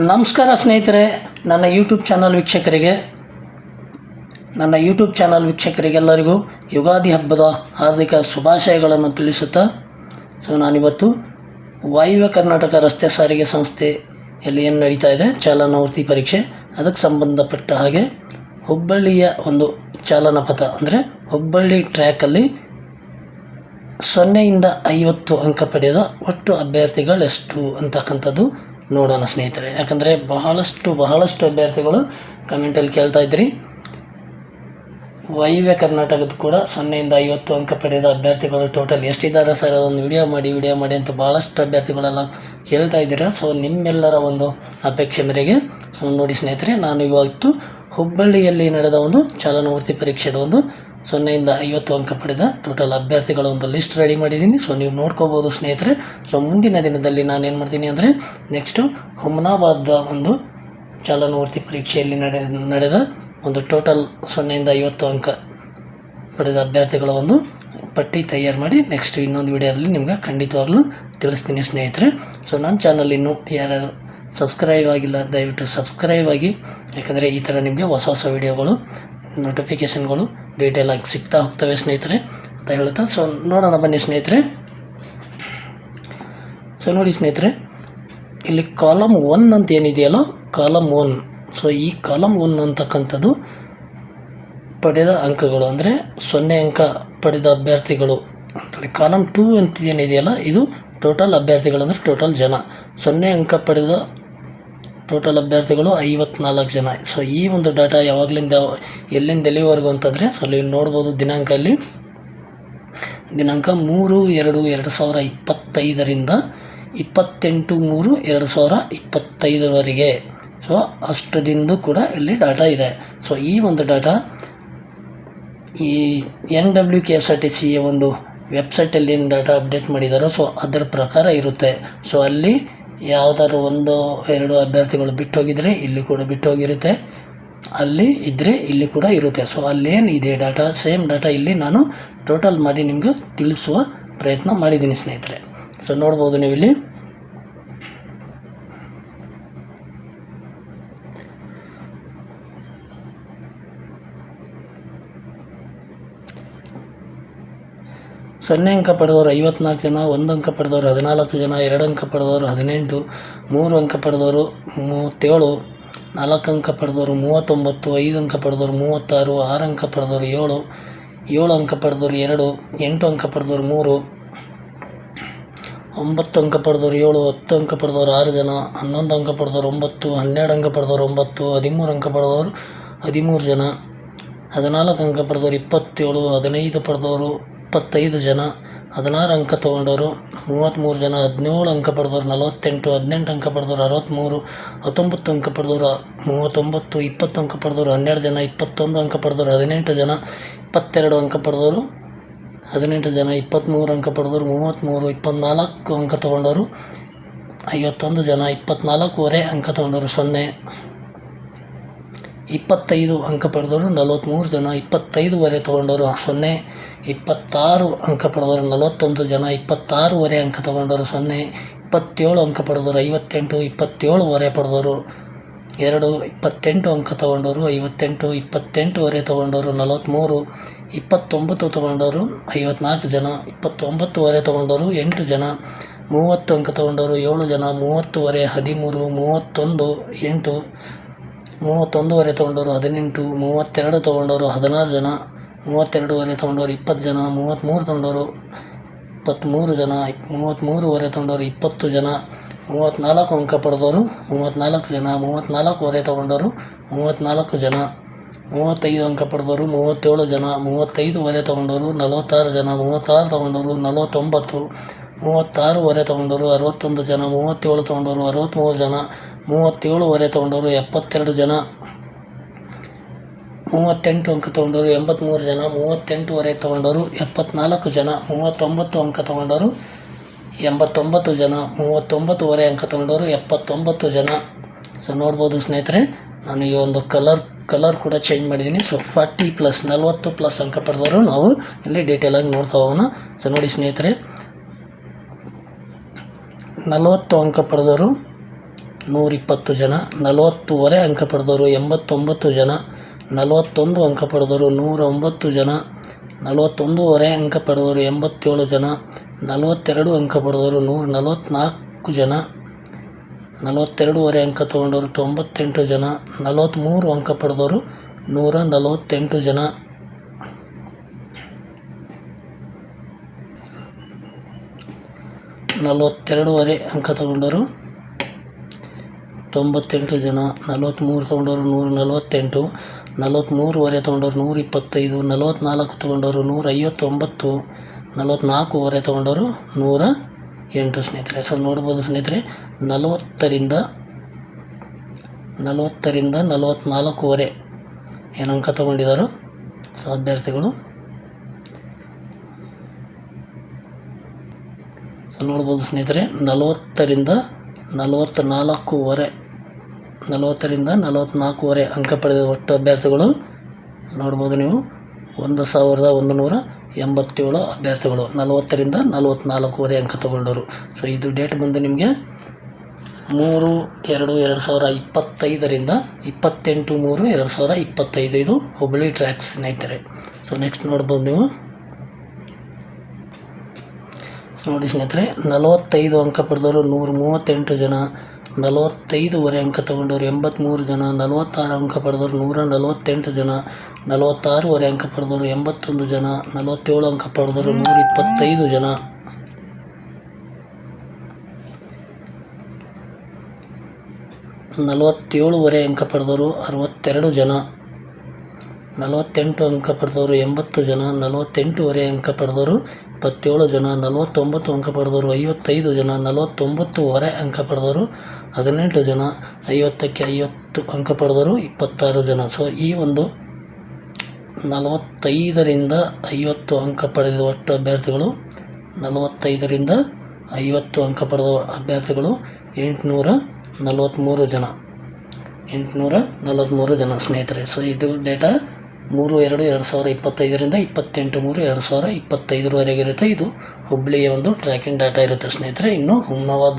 ನಮಸ್ಕಾರ ಸ್ನೇಹಿತರೆ, ನನ್ನ ಯೂಟ್ಯೂಬ್ ಚಾನಲ್ ವೀಕ್ಷಕರಿಗೆಲ್ಲರಿಗೂ ಯುಗಾದಿ ಹಬ್ಬದ ಹಾರ್ದಿಕ ಶುಭಾಶಯಗಳನ್ನು ತಿಳಿಸುತ್ತಾ, ನಾನಿವತ್ತು ವಾಯುವ್ಯ ಕರ್ನಾಟಕ ರಸ್ತೆ ಸಾರಿಗೆ ಸಂಸ್ಥೆಯಲ್ಲಿ ಏನು ನಡೀತಾ ಇದೆ ಚಾಲನಾ ವೃತ್ತಿ ಪರೀಕ್ಷೆ, ಅದಕ್ಕೆ ಸಂಬಂಧಪಟ್ಟ ಹಾಗೆ ಹುಬ್ಬಳ್ಳಿಯ ಒಂದು ಚಾಲನಾ ಪಥ ಅಂದರೆ ಹುಬ್ಬಳ್ಳಿ ಟ್ರ್ಯಾಕಲ್ಲಿ 0 ಇಂದ 50 ಅಂಕ ಪಡೆದ ಒಟ್ಟು ಅಭ್ಯರ್ಥಿಗಳೆಷ್ಟು ಅಂತಕ್ಕಂಥದ್ದು ನೋಡೋಣ ಸ್ನೇಹಿತರೆ. ಯಾಕಂದರೆ ಬಹಳಷ್ಟು ಅಭ್ಯರ್ಥಿಗಳು ಕಮೆಂಟಲ್ಲಿ ಕೇಳ್ತಾ ಇದ್ರಿ, ವಾಯುವ್ಯ ಕರ್ನಾಟಕದ ಕೂಡ 0 ಇಂದ 50 ಅಂಕ ಪಡೆದ ಅಭ್ಯರ್ಥಿಗಳು ಟೋಟಲ್ ಎಷ್ಟಿದ್ದಾರೆ ಸರ್, ಅದೊಂದು ವಿಡಿಯೋ ಮಾಡಿ ಅಂತ ಭಾಳಷ್ಟು ಅಭ್ಯರ್ಥಿಗಳೆಲ್ಲ ಕೇಳ್ತಾ ಇದ್ದೀರಾ. ನಿಮ್ಮೆಲ್ಲರ ಒಂದು ಅಪೇಕ್ಷೆ ಮೇರೆಗೆ ನೋಡಿ ಸ್ನೇಹಿತರೆ, ನಾನು ಇವತ್ತು ಹುಬ್ಬಳ್ಳಿಯಲ್ಲಿ ನಡೆದ ಒಂದು ಚಾಲನಾ ವೃತ್ತಿ ಪರೀಕ್ಷೆದ ಒಂದು 0 ಇಂದ 50 ಅಂಕ ಪಡೆದ ಟೋಟಲ್ ಅಭ್ಯರ್ಥಿಗಳ ಒಂದು ಲಿಸ್ಟ್ ರೆಡಿ ಮಾಡಿದ್ದೀನಿ. ನೀವು ನೋಡ್ಕೋಬೋದು ಸ್ನೇಹಿತರೆ. ಮುಂದಿನ ದಿನದಲ್ಲಿ ನಾನು ಏನು ಮಾಡ್ತೀನಿ ಅಂದರೆ ನೆಕ್ಸ್ಟು ಹುಮನಾಬಾದ ಒಂದು ಚಾಲನಾ ವೃತ್ತಿ ಪರೀಕ್ಷೆಯಲ್ಲಿ ನಡೆದ ಒಂದು ಟೋಟಲ್ 0 ಇಂದ 50 ಅಂಕ ಪಡೆದ ಅಭ್ಯರ್ಥಿಗಳ ಒಂದು ಪಟ್ಟಿ ತಯಾರು ಮಾಡಿ ನೆಕ್ಸ್ಟ್ ಇನ್ನೊಂದು ವಿಡಿಯೋದಲ್ಲಿ ನಿಮ್ಗೆ ಖಂಡಿತವಾಗ್ಲೂ ತಿಳಿಸ್ತೀನಿ ಸ್ನೇಹಿತರೆ. ನನ್ನ ಚಾನಲ್ ಇನ್ನೂ ಯಾರ್ಯಾರು ಸಬ್ಸ್ಕ್ರೈಬ್ ಆಗಿಲ್ಲ ದಯವಿಟ್ಟು ಸಬ್ಸ್ಕ್ರೈಬ್ ಆಗಿ, ಯಾಕಂದರೆ ಈ ಥರ ನಿಮಗೆ ಹೊಸ ವಿಡಿಯೋಗಳು ನೋಟಿಫಿಕೇಷನ್ಗಳು ಡೀಟೇಲಾಗಿ ಸಿಗ್ತಾ ಹೋಗ್ತವೆ ಸ್ನೇಹಿತರೆ ಅಂತ ಹೇಳ್ತಾ ನೋಡೋಣ ಬನ್ನಿ ಸ್ನೇಹಿತರೆ. ನೋಡಿ ಸ್ನೇಹಿತರೆ, ಇಲ್ಲಿ ಕಾಲಮ್ 1 ಅಂತ ಏನಿದೆಯಲ್ಲ, ಕಾಲಮ್ 1. ಈ ಕಾಲಮ್ 1 ಅಂತಕ್ಕಂಥದ್ದು ಪಡೆದ ಅಂಕಗಳು ಅಂದರೆ 0 ಅಂಕ ಪಡೆದ ಅಭ್ಯರ್ಥಿಗಳು ಅಂತೇಳಿ. ಕಾಲಮ್ 2 ಅಂತ ಏನಿದೆಯಲ್ಲ, ಇದು ಟೋಟಲ್ ಅಭ್ಯರ್ಥಿಗಳು ಅಂದರೆ ಟೋಟಲ್ ಜನ. 0 ಅಂಕ ಪಡೆದ ಟೋಟಲ್ ಅಭ್ಯರ್ಥಿಗಳು 54 ಜನ. ಈ ಒಂದು ಡಾಟಾ ಯಾವಾಗಲಿಂದ ಎಲ್ಲಿಂದ ಎಲ್ಲಿವರೆಗೂ ಅಂತಂದರೆ ಇಲ್ಲಿ ನೋಡ್ಬೋದು. ದಿನಾಂಕ 3/2/2025ರಿಂದ 28/3/2025ವರೆಗೆ. ಅಷ್ಟು ದಿನದ್ದು ಕೂಡ ಇಲ್ಲಿ ಡಾಟಾ ಇದೆ. ಈ ಒಂದು ಡಾಟಾ ಈ NWKSRTC ಒಂದು ವೆಬ್ಸೈಟಲ್ಲಿ ಏನು ಡಾಟಾ ಅಪ್ಡೇಟ್ ಮಾಡಿದಾರೋ ಅದರ ಪ್ರಕಾರ ಇರುತ್ತೆ. ಅಲ್ಲಿ ಯಾವುದಾದ್ರು 1-2 ಅಭ್ಯರ್ಥಿಗಳು ಬಿಟ್ಟೋಗಿದ್ರೆ ಇಲ್ಲಿ ಕೂಡ ಬಿಟ್ಟೋಗಿರುತ್ತೆ, ಅಲ್ಲಿ ಇದ್ದರೆ ಇಲ್ಲಿ ಕೂಡ ಇರುತ್ತೆ. ಅಲ್ಲೇನು ಇದೆ ಡಾಟಾ, ಸೇಮ್ ಡಾಟಾ ಇಲ್ಲಿ ನಾನು ಟೋಟಲ್ ಮಾಡಿ ನಿಮ್ಗೆ ತಿಳಿಸುವ ಪ್ರಯತ್ನ ಮಾಡಿದ್ದೀನಿ ಸ್ನೇಹಿತರೆ. ನೋಡ್ಬೋದು ನೀವು ಇಲ್ಲಿ. ಸೊನ್ನೆ ಅಂಕ ಪಡೆದವರು 54 ಜನ, 1 ಅಂಕ ಪಡೆದವರು 14 ಜನ, 2 ಅಂಕ ಪಡೆದವರು 18, 3 ಅಂಕ ಪಡೆದವರು 37, 4 ಅಂಕ ಪಡೆದವರು 39, 5 ಅಂಕ ಪಡೆದವರು 36, 6 ಅಂಕ ಪಡೆದವರು 7, 7 ಅಂಕ ಪಡೆದವರು 2, 8 ಅಂಕ ಪಡೆದವರು 3, 9 ಅಂಕ ಪಡೆದವರು 7, 10 ಅಂಕ ಪಡೆದವರು 6 ಜನ, 11 ಅಂಕ ಪಡೆದವರು 9, 12 ಅಂಕ ಪಡೆದವರು 9, 13 ಅಂಕ ಪಡೆದವರು 13 ಜನ, 14 ಅಂಕ ಪಡೆದವರು 27, 15 ಪಡೆದವರು 25 ಜನ, 16 ಅಂಕ ತೊಗೊಂಡವರು 33 ಜನ, 17 ಅಂಕ ಪಡೆದವರು 48, 18 ಅಂಕ ಪಡೆದವರು 63, 19 ಅಂಕ ಪಡೆದವರು 39, 20 ಅಂಕ ಪಡೆದವರು 12 ಜನ, 21 ಅಂಕ ಪಡೆದವರು 18 ಜನ, 22 ಅಂಕ ಪಡೆದವರು 18 ಜನ, 23 ಅಂಕ ಪಡೆದವರು 33, 24 ಅಂಕ ತೊಗೊಂಡವರು 51 ಜನ, 24.5 ಅಂಕ ತೊಗೊಂಡವರು 0, 25 ಅಂಕ ಪಡೆದವರು 43 ಜನ, 25.5 ತೊಗೊಂಡವರು 0, 26 ಅಂಕ ಪಡೆದವರು 41 ಜನ, 26.5 ಅಂಕ ತೊಗೊಂಡವರು 0, 27 ಅಂಕ ಪಡೆದವರು 58, 27.5 ಪಡೆದವರು 2, 28 ಅಂಕ ತೊಗೊಂಡವರು 58, 28.5 ತೊಗೊಂಡವರು 43, 29 ತೊಗೊಂಡವರು 54 ಜನ, 29.5 ತೊಗೊಂಡವರು 8 ಜನ, 30 ಅಂಕ ತೊಗೊಂಡವರು 7 ಜನ, 30.5 13, 31 8, 31.5 ತೊಗೊಂಡವರು 18, 32 ತೊಗೊಂಡವರು 16 ಜನ, 32.5 ತೊಗೊಂಡವರು 20 ಜನ, 33 ತೊಗೊಂಡವರು 23 ಜನ, 33.5 ತೊಗೊಂಡವರು 20 ಜನ, 34 ಅಂಕ ಪಡೆದವರು 34 ಜನ, 34.5 ತೊಗೊಂಡವರು 34 ಜನ, 35 ಅಂಕ ಪಡೆದವರು 37 ಜನ, 35.5 ತೊಗೊಂಡವರು 46 ಜನ, 36 ತೊಗೊಂಡವರು 49, 36.5 ತೊಗೊಂಡವರು 61 ಜನ, 37 ತೊಗೊಂಡವರು 63 ಜನ, 37.5 ತೊಗೊಂಡವರು 72 ಜನ, 38 ಅಂಕ ತೊಗೊಂಡವರು 83 ಜನ, 38.5 ತೊಗೊಂಡವರು 74 ಜನ, 39 ಅಂಕ ತೊಗೊಂಡವರು 89 ಜನ, 39.5 ಅಂಕ ತೊಗೊಂಡವರು 79 ಜನ. ನೋಡ್ಬೋದು ಸ್ನೇಹಿತರೆ, ನಾನು ಈ ಒಂದು ಕಲರ್ ಕೂಡ ಚೇಂಜ್ ಮಾಡಿದ್ದೀನಿ. 40+, 40+ ಅಂಕ ಪಡೆದವರು ನಾವು ಇಲ್ಲಿ ಡೀಟೇಲಾಗಿ ನೋಡ್ತಾ ಹೋಗೋಣ. ನೋಡಿ ಸ್ನೇಹಿತರೆ, 40 ಅಂಕ ಪಡೆದವರು 120 ಜನ, 40.5 ಅಂಕ ಪಡೆದವರು 89 ಜನ, 41 ಅಂಕ ಪಡೆದವರು 109 ಜನ, 41.5 ಅಂಕ ಪಡೆದವರು 87 ಜನ, 42 ಅಂಕ ಪಡೆದವರು 144 ಜನ, 42.5 ಅಂಕ ತಗೊಂಡವರು 98 ಜನ, 43 ಅಂಕ ಪಡೆದವರು 148 ಜನ, 42.5 ಅಂಕ ತಗೊಂಡವರು 98 ಜನ, 43 ತಗೊಂಡವರು 148, 43.5 ತಗೊಂಡವರು 125, 44 ತಗೊಂಡವರು 159, 44.5 ತಗೊಂಡವರು 108 ಸ್ನೇಹಿತರೆ. ಸೊ ನೋಡ್ಬೋದು ಸ್ನೇಹಿತರೆ, 40ರಿಂದ 44.5 ಏನು ಅಂಕ ತಗೊಂಡಿದ್ದಾರೋ ಸೊ ಅಭ್ಯರ್ಥಿಗಳು. ಸೊ ನೋಡ್ಬೋದು ಸ್ನೇಹಿತರೆ, 40ರಿಂದ 44.5 ಅಂಕ ಪಡೆದ ಒಟ್ಟು ಅಭ್ಯರ್ಥಿಗಳು ನೋಡ್ಬೋದು ನೀವು 1187 ಅಭ್ಯರ್ಥಿಗಳು 40ರಿಂದ 44.5 ಅಂಕ ತಗೊಂಡವರು. ಸೊ ಇದು ಡೇಟ್ ಬಂದು ನಿಮಗೆ 3/2/2025ರಿಂದ 28/3/2025 ಇದು ಹುಬ್ಬಳ್ಳಿ ಟ್ರ್ಯಾಕ್ ಸ್ನೇಹಿತರೆ. ಸೊ ನೆಕ್ಸ್ಟ್ ನೋಡ್ಬೋದು ನೀವು. ಸೊ ನೋಡಿ ಸ್ನೇಹಿತರೆ, 45 ಅಂಕ ಪಡೆದವರು 138 ಜನ, 45.5 ಅಂಕ ತಗೊಂಡವರು 83 ಜನ, 46 ಅಂಕ ಪಡೆದವರು 148 ಜನ, 46.5 ಅಂಕ ಪಡೆದವರು 81 ಜನ, 47 ಅಂಕ ಪಡೆದವರು 125 ಜನ, 47.5 ಅಂಕ ಪಡೆದವರು 62 ಜನ, 48 ಅಂಕ ಪಡೆದವರು 80 ಜನ, 48.5 ಅಂಕ ಪಡೆದವರು 27 ಜನ, 49 ಅಂಕ ಪಡೆದವರು 55 ಜನ, 49.5 ಅಂಕ ಪಡೆದವರು 18 ಜನ, 50ಕ್ಕೆ 50 ಅಂಕ ಪಡೆದವರು 26 ಜನ. ಸೊ ಈ ಒಂದು 45ರಿಂದ 50 ಅಂಕ ಪಡೆದ ಒಟ್ಟು ಅಭ್ಯರ್ಥಿಗಳು 45ರಿಂದ 50 ಅಂಕ ಪಡೆದ ಅಭ್ಯರ್ಥಿಗಳು 843 ಜನ, 843 ಜನ ಸ್ನೇಹಿತರೆ. ಸೊ ಇದು ಡೇಟಾ 3/2/2025ರಿಂದ 28/3/2025 ಇರುತ್ತೆ. ಇದು ಹುಬ್ಬಳ್ಳಿಯ ಒಂದು ಟ್ರ್ಯಾಕಿಂಗ್ ಡಾಟಾ ಇರುತ್ತೆ ಸ್ನೇಹಿತರೆ. ಇನ್ನು ಹುಮ್ನಾಬಾದ್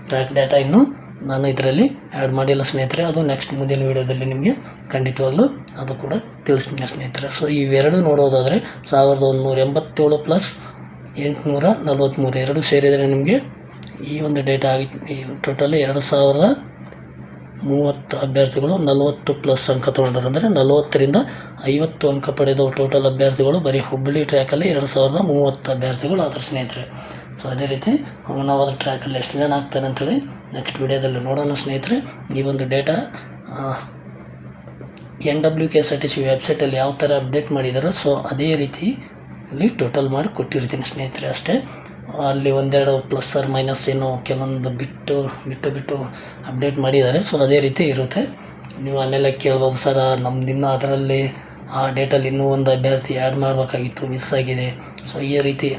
ಟ್ರ್ಯಾಕ್ ಡಾಟಾ ಇನ್ನು ನಾನು ಇದರಲ್ಲಿ ಆ್ಯಡ್ ಮಾಡಿಲ್ಲ ಸ್ನೇಹಿತರೆ. ಅದು ನೆಕ್ಸ್ಟ್ ಮುಂದಿನ ವೀಡಿಯೋದಲ್ಲಿ ನಿಮಗೆ ಖಂಡಿತವಾಗ್ಲೂ ಅದು ಕೂಡ ತಿಳಿಸ್ತೀನಿ ಸ್ನೇಹಿತರೆ. ಸೊ ಇವೆರಡು ನೋಡೋದಾದರೆ 1187 ಪ್ಲಸ್ 843 ಎರಡು ಸೇರಿದರೆ ನಿಮಗೆ ಈ ಒಂದು ಡೇಟಾ ಟೋಟಲ್ 2030 ಅಭ್ಯರ್ಥಿಗಳು 40 ಪ್ಲಸ್ ಅಂಕ ತೊಗೊಂಡರು. ಅಂದರೆ 40ರಿಂದ 50 ಅಂಕ ಪಡೆದ ಟೋಟಲ್ ಅಭ್ಯರ್ಥಿಗಳು ಬರೀ ಹುಬ್ಬಳ್ಳಿ ಟ್ರ್ಯಾಕಲ್ಲಿ 2030 ಅಭ್ಯರ್ಥಿಗಳು ಆದ್ರೆ ಸ್ನೇಹಿತರೆ. ಸೊ ಅದೇ ರೀತಿ ಹುಮ್ನಾಬಾದ್ ಟ್ರ್ಯಾಕಲ್ಲಿ ಎಷ್ಟು ಜನ ಆಗ್ತಾರೆ ಅಂತೇಳಿ ನೆಕ್ಸ್ಟ್ ವಿಡಿಯೋದಲ್ಲಿ ನೋಡೋಣ ಸ್ನೇಹಿತರೆ. ಈ ಒಂದು ಡೇಟಾ NWKSRTC ವೆಬ್ಸೈಟಲ್ಲಿ ಯಾವ ಥರ ಅಪ್ಡೇಟ್ ಮಾಡಿದಾರೋ ಸೊ ಅದೇ ರೀತಿ ಇಲ್ಲಿ ಟೋಟಲ್ ಮಾಡಿ ಕೊಟ್ಟಿರ್ತೀನಿ ಸ್ನೇಹಿತರೆ ಅಷ್ಟೇ. ಅಲ್ಲಿ ಒಂದೆರಡು ಪ್ಲಸ್ ಆರ್ ಮೈನಸ್ ಏನೋ ಕೆಲವೊಂದು ಬಿಟ್ಟು ಅಪ್ಡೇಟ್ ಮಾಡಿದ್ದಾರೆ. ಸೊ ಅದೇ ರೀತಿ ಇರುತ್ತೆ. ನೀವು ಆಮೇಲೆ ಕೇಳ್ಬೋದು, ಸರ್ ನಮ್ದಿನ್ನೂ ಅದರಲ್ಲಿ ಆ ಡೇಟಲ್ಲಿ ಇನ್ನೂ ಒಂದು ಅಭ್ಯರ್ಥಿ ಆ್ಯಡ್ ಮಾಡಬೇಕಾಗಿತ್ತು, ಮಿಸ್ ಆಗಿದೆ. ಸೊ ಈ ರೀತಿ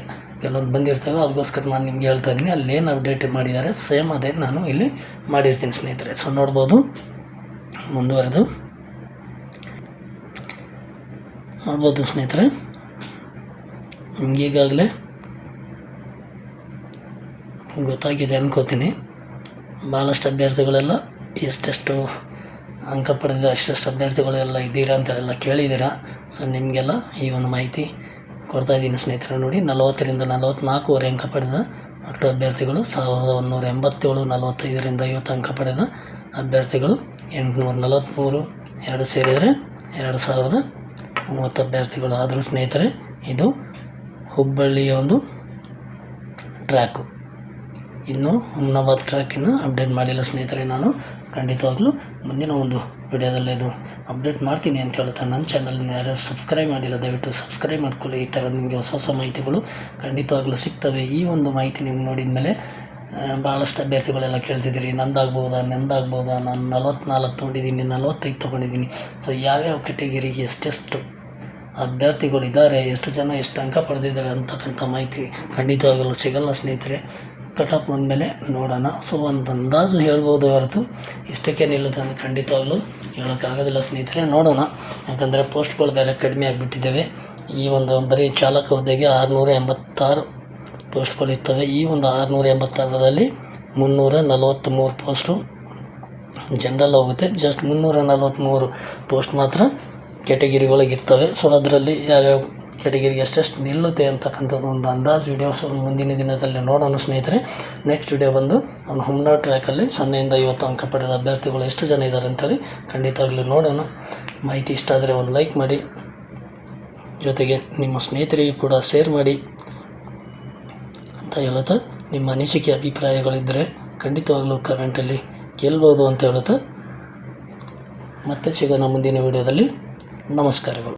ಕೆಲವೊಂದು ಬಂದಿರ್ತವೆ. ಅದಕ್ಕೋಸ್ಕರ ನಾನು ನಿಮ್ಗೆ ಹೇಳ್ತಾ ಇದ್ದೀನಿ, ಅಲ್ಲೇನು ಅಪ್ಡೇಟ್ ಮಾಡಿದ್ದಾರೆ ಸೇಮ್ ಅದೇ ನಾನು ಇಲ್ಲಿ ಮಾಡಿರ್ತೀನಿ ಸ್ನೇಹಿತರೆ. ಸೊ ನೋಡ್ಬೋದು ಮುಂದುವರೆದು ನೋಡ್ಬೋದು ಸ್ನೇಹಿತರೆ. ಈಗಾಗಲೇ ಗೊತ್ತಾಗಿದೆ ಅನ್ಕೋತೀನಿ. ಭಾಳಷ್ಟು ಅಭ್ಯರ್ಥಿಗಳೆಲ್ಲ ಎಷ್ಟೆಷ್ಟು ಅಂಕ ಪಡೆದ ಅಷ್ಟೆಷ್ಟು ಅಭ್ಯರ್ಥಿಗಳೆಲ್ಲ ಇದ್ದೀರಾ ಅಂತೆಲ್ಲ ಕೇಳಿದ್ದೀರಾ. ಸೊ ನಿಮಗೆಲ್ಲ ಈ ಒಂದು ಮಾಹಿತಿ ಕೊಡ್ತಾಯಿದ್ದೀನಿ ಸ್ನೇಹಿತರೆ. ನೋಡಿ, 40ರಿಂದ 44.5 ಅಂಕ ಪಡೆದ ಒಟ್ಟು ಅಭ್ಯರ್ಥಿಗಳು 1187, 45ರಿಂದ 50 ಅಂಕ ಪಡೆದ ಅಭ್ಯರ್ಥಿಗಳು 843, ಎರಡು ಸೇರಿದರೆ 2030 ಅಭ್ಯರ್ಥಿಗಳು ಆದರೂ ಸ್ನೇಹಿತರೆ. ಇದು ಹುಬ್ಬಳ್ಳಿಯ ಒಂದು ಟ್ರ್ಯಾಕು. ಇನ್ನು ಹುಮ್ನಾಬಾದ್ ಟ್ರ್ಯಾಕಿನ್ನು ಅಪ್ಡೇಟ್ ಮಾಡಿಲ್ಲ ಸ್ನೇಹಿತರೆ. ನಾನು ಖಂಡಿತವಾಗ್ಲೂ ಮುಂದಿನ ಒಂದು ವಿಡಿಯೋದಲ್ಲಿ ಇದು ಅಪ್ಡೇಟ್ ಮಾಡ್ತೀನಿ ಅಂತ ಹೇಳ್ತಾ ನನ್ನ ಚಾನಲ್ನ ಯಾರು ಸಬ್ಸ್ಕ್ರೈಬ್ ಮಾಡಿಲ್ಲ ದಯವಿಟ್ಟು ಸಬ್ಸ್ಕ್ರೈಬ್ ಮಾಡ್ಕೊಳ್ಳಿ. ಈ ಥರ ನಿಮಗೆ ಹೊಸ ಮಾಹಿತಿಗಳು ಖಂಡಿತವಾಗ್ಲೂ ಸಿಗ್ತವೆ. ಈ ಒಂದು ಮಾಹಿತಿ ನಿಮ್ಗೆ ನೋಡಿದ ಮೇಲೆ ಭಾಳಷ್ಟು ಅಭ್ಯರ್ಥಿಗಳೆಲ್ಲ ಕೇಳ್ತಿದ್ದೀರಿ, ನಂದಾಗ್ಬೋದಾ, ನಾನು 44 ತೊಗೊಂಡಿದ್ದೀನಿ, 45 ತೊಗೊಂಡಿದ್ದೀನಿ. ಸೊ ಯಾವ್ಯಾವ ಕೆಟಗಿರಿಗೆ ಎಷ್ಟೆಷ್ಟು ಅಭ್ಯರ್ಥಿಗಳಿದ್ದಾರೆ, ಎಷ್ಟು ಜನ ಎಷ್ಟು ಅಂಕ ಪಡೆದಿದ್ದಾರೆ ಅಂತಕ್ಕಂಥ ಮಾಹಿತಿ ಖಂಡಿತವಾಗಲೂ ಸಿಗಲ್ಲ ಸ್ನೇಹಿತರೆ. ಕಟಾಪ್ ಬಂದಮೇಲೆ ನೋಡೋಣ. ಸೊ ಒಂದು ಅಂದಾಜು ಹೇಳ್ಬೋದು ಹೊರತು ಇಷ್ಟಕ್ಕೆ ನಿಲ್ಲುತ್ತೆ ಅಂತ ಖಂಡಿತವಾಗ್ಲೂ ಹೇಳೋಕ್ಕಾಗೋದಿಲ್ಲ ಸ್ನೇಹಿತರೆ. ನೋಡೋಣ, ಯಾಕಂದರೆ ಪೋಸ್ಟ್ಗಳು ಬೇರೆ ಕಡಿಮೆ ಆಗಿಬಿಟ್ಟಿದ್ದಾವೆ. ಈ ಒಂದು ಬರೀ ಚಾಲಕ ಹುದ್ದೆಗೆ 686 ಪೋಸ್ಟ್ಗಳು ಇರ್ತವೆ. ಈ ಒಂದು 686ರಲ್ಲಿ 343 ಪೋಸ್ಟು ಜನರಲ್ ಹೋಗುತ್ತೆ. ಜಸ್ಟ್ 343 ಪೋಸ್ಟ್ ಮಾತ್ರ ಕ್ಯಾಟಗಿರಿಗಳಿಗಿರ್ತವೆ. ಸೊ ಅದರಲ್ಲಿ ಯಾವ್ಯಾವ ಕ್ಯಾಟಗಿರಿಗೆ ಎಷ್ಟೆಷ್ಟು ನಿಲ್ಲುತ್ತೆ ಅಂತಕ್ಕಂಥದ್ದು ಒಂದು ಅಂದಾಜು ವಿಡಿಯೋಸ್ ಮುಂದಿನ ದಿನದಲ್ಲಿ ನೋಡೋಣ ಸ್ನೇಹಿತರೆ. ನೆಕ್ಸ್ಟ್ ವಿಡಿಯೋ ಬಂದು ಅವನು ಹುಮ್ನಾ ಟ್ರ್ಯಾಕಲ್ಲಿ 0ಯಿಂದ 50 ಅಂಕ ಪಡೆದ ಅಭ್ಯರ್ಥಿಗಳು ಎಷ್ಟು ಜನ ಇದ್ದಾರೆ ಅಂತೇಳಿ ಖಂಡಿತವಾಗ್ಲೂ ನೋಡೋಣ. ಮಾಹಿತಿ ಇಷ್ಟ ಆದರೆ ಒಂದು ಲೈಕ್ ಮಾಡಿ, ಜೊತೆಗೆ ನಿಮ್ಮ ಸ್ನೇಹಿತರಿಗೂ ಕೂಡ ಶೇರ್ ಮಾಡಿ ಅಂತ ಹೇಳುತ್ತಾ, ನಿಮ್ಮ ಅನಿಸಿಕೆ ಅಭಿಪ್ರಾಯಗಳಿದ್ದರೆ ಖಂಡಿತವಾಗ್ಲೂ ಕಮೆಂಟಲ್ಲಿ ಕೇಳ್ಬೋದು ಅಂತ ಹೇಳುತ್ತಾ ಮತ್ತೆ ಸಿಗೋಣ ಮುಂದಿನ ವಿಡಿಯೋದಲ್ಲಿ. ನಮಸ್ಕಾರಗಳು.